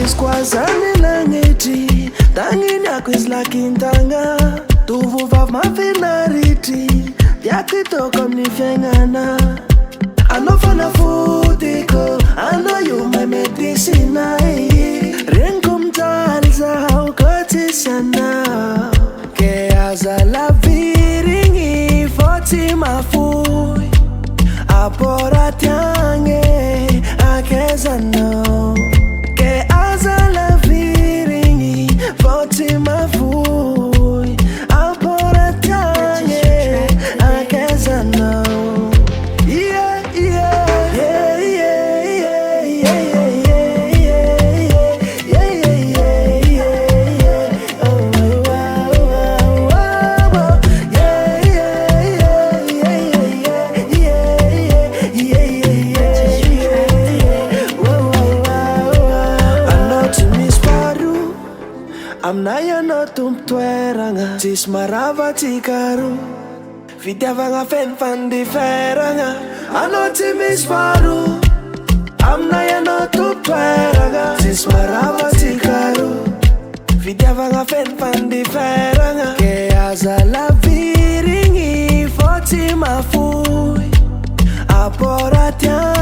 Iskwazane lagnitry, tagniniako izy lakintagna, tovovavy mahafinaritry, tiako hidoko amin'ny fiaignana. Anao fagnafodiko, anao io mahay medicina, regniko mijaly zaho koa tsisy anao. Ke aza alavirigny fô tsy mahafoy, apôra tiagna akaiza anao. Ke aza alavirigny fô tsy mahafoy, apôra tiagna akaiza anao. Aminay anao tompon-toeragna, tsisy maharava antsika roa, fitiavagna feno fandiferagna, anao tsy misy faharoa. Aminay anao tompon-toeragna, tsisy maharava antsika roa, fitiavagna feno fandiferagna. Ke aza alavirigny fô tsy mahafoy, apôra tiagna